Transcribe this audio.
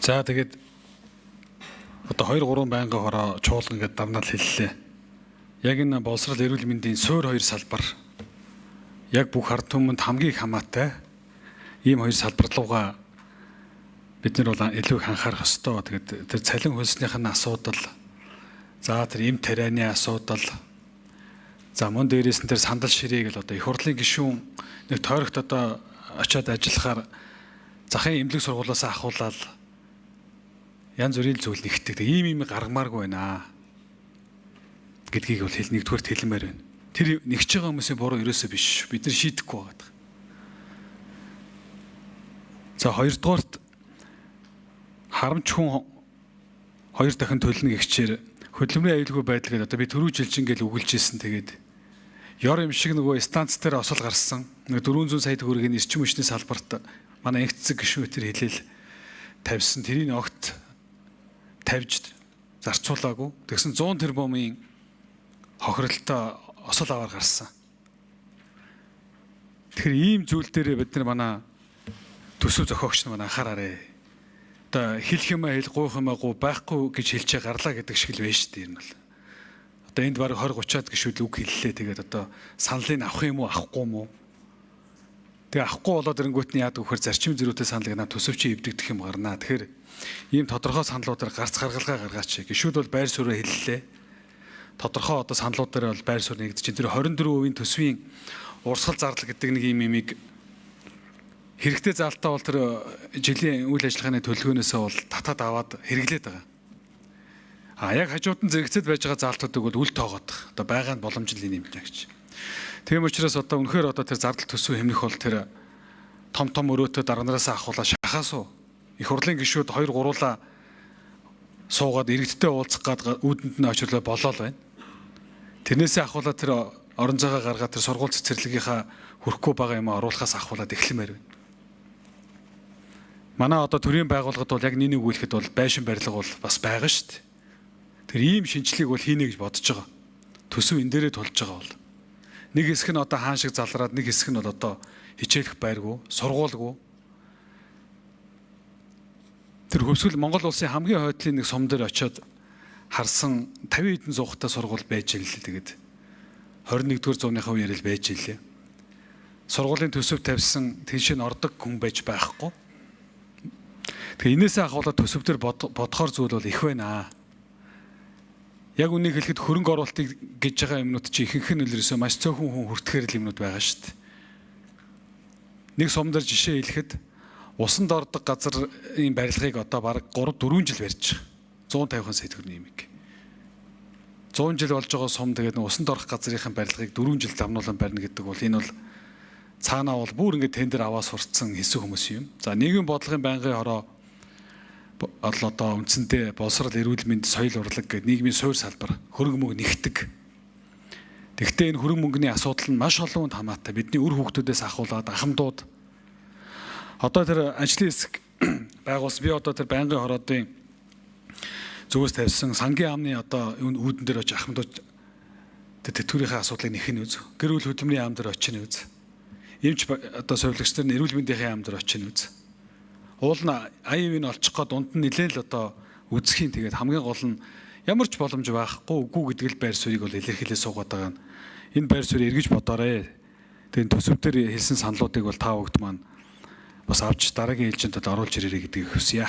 За тэгээд одоо 2-3 байнгын хороо чуулган гэдэг давнаал хэллээ. Яг энэ боловсрол эрүүл мэндийн суур хоёр салбар яг бүх ард түмэнд хамгийн их хамаатай ийм хоёр салбар руугаа бид нар бол илүү их анхаарах ёстой. Тэгээд тэр цалин хөлсний асуудал, за тэр эм тарианы асуудал, за мөн дээрээс нь тэр сандал ширээг л одоо их хурлын гишүүн нэг тойрогт одоо очиад ажиллахаар захын эмнэлэг сургуулиас ахуулаад янз бүрийн зүйл нэгтдэг. Ийм гаргамааргүй байна гэдгийг бол нэгдүгээр хэлмээр байна. Тэр нэгж байгаа хүмүүсийн буруу ерөөсөө биш. Бид нар шийдэхгүй байгаа. За хоёрдугаарт харамч хүн хоёр дахин төлнө гихчээр хөдөлмөрийн аюулгүй байдал гэдэг одоо би түрүү жилчин гэл үгэлж ирсэн. Тэгээд ёр юм шиг нөгөө станц дээр осол гарсан. 400 сая төгрөгийн эрчим хүчний салбарт манай инх цэцэг гишүүн тэр хэлэл тавьсан. Тэрийг огт тавьж зарцуулаагүй. Тэгсэн 100 тэрбумын хохиролтой осол аваар гарсан. Тэгэхээр ийм зүйл дээр бид нар манай төсөв зохиогч нар анхаараарай. Одоо хэлэх юм хэл гуйх юм гоо байхгүй гэж хэлчээ гарлаа гэдэг шиг л байна шүү дээ. Энэ бол. Одоо энд баг 20-30-аад гишүүд үг хэллээ. Тэгээд одоо саналыг авах юм уу, авахгүй юм уу? Тэгээ авахгүй болоод ирэнгүүт нь яадаг вөхөр зарчим зөрүүтэй саналыг наа төсөвчийн эвдэгдэх юм гарнаа. Тэгэхээр ийм тодорхой саналуудаар гарц гаргалгаа гаргаач. Гишүүд бол байр суурь хэллээ. Тодорхой одоо саналуудаар бол байр суурь нэгдэж чинь тэр 24% төсвийн урсгал зардал гэдэг нэг юм имийг хэрэгтэй заалтаа бол тэр жилийн үйл ажиллагааны төлөвлөгөөнөөсөө бол татаад аваад хэрэглээд байгаа. Яг хажууд нь зэрэгцээд байж байгаа заалтуудыг бол үл тоогоод одоо байгаа нь боломжлын юм гэж. Тийм учраас одоо үнэхээр одоо тэр зардал төсөв хэмнэх бол тэр том өрөөтөө дарга нараас ахуулаа шахаасуу их хурлын гишүүд 2-3 суугаад иргэдтэй уулзах гад үүдэнд нь очирлоо болоо л байна. Тэрнээсээ ахуулаад тэр орон зайгаа гаргаад тэр сургууль цэцэрлэгийнхаа хүрхгүй байгаа юм оруулахаас ахуулаад эхлэмээр байна. Манай одоо төрийн байгууллагад бол яг нэг үйлхэд бол байшин барилга бол бас байгаа шүү дээ. Тэр ийм шинжлэгийг бол хийнэ гэж бодож байгаа. Төсөв энэ дээрээ тулж байгаа бол. Нэг хэсэг нь одоо хаан шиг залраад нэг хэсэг нь бол одоо хичээлэх байргүй, сургуулгүй. Тэр хөвсгөл Монгол улсын хамгийн хойдлын нэг сум дээр очиод харсан 50 хэдэн зуухтай сургууль байж ирлээ. Тэгээд 21-р зууныхаа үеэр л байж ирлээ. Сургуулийн төсөв тавьсан тийш нь ордог хүн байж байхгүй. Тэгээ энээсээ ахуулаад төсөв дээр бодохоор зүйл бол их байна. Яг үнийг хэлэхэд хөрөнгө оруулалтыг гэж байгаа юмнууд чи ихэнх нь үлрээсөө маш цөөхөн хүн хүртэхээр л юмнууд байгаа шүү дээ. Нэг сум дээр жишээ хэлэхэд усанд ордог газрын барилгыг одоо бараг 3-4 жил барьж байгаа. 150 сая төгрөгийн юм. 100 жил болж байгаа сум тэгээд усанд орох газрынхаа барилгыг 4 жил давнуулан барина гэдэг бол энэ бол цаанаа бол бүр ингээд тендер аваа сурцсан хэсэг хүмүүс юм. За нийгэм бодлогын байнгын хороо одоо үндсэндээ боловсрол эрүүл мэнд соёл урлаг гэдэг нийгмийн суурь салбар хөрөнгө мөнгө нэгтэг. Тэгвэл энэ хөрөнгө мөнгөний асуудал нь маш олон хүнд хамаатай. Бидний үр хүүхдүүдээс ахуулаад ахмадууд одоо тэр ажлын хэсэг байгуулсан. Би одоо тэр байнгын хороодын зүгээс тавьсан сангийн амны одоо үүдэн дээр очиж ахмадууд тэр тэтгэврийн асуудлыг нэхин үз. Гэр бүл хөдөлмөрийн яам дээр очих нь үз. Эмч одоо совилогч нар эрүүл мэндийн яам дээр очих нь үз. Уул нь АИВ-ийг олчих гоо дунд нь нэлээл одоо үзхийн тэгээд хамгийн гол нь ямар ч боломж байхгүй үгүй гэдэг л байр суурийг бол илэрхийлээ суугаад байгаа нь. Энэ байр суурийг эргэж бодоорой. Тэгээд төсөв дээр хэлсэн саналуудыг бол та бүгд маань бас авч дараагийн ээлжинд оруулж ирээрэй гэдгийг хүсье.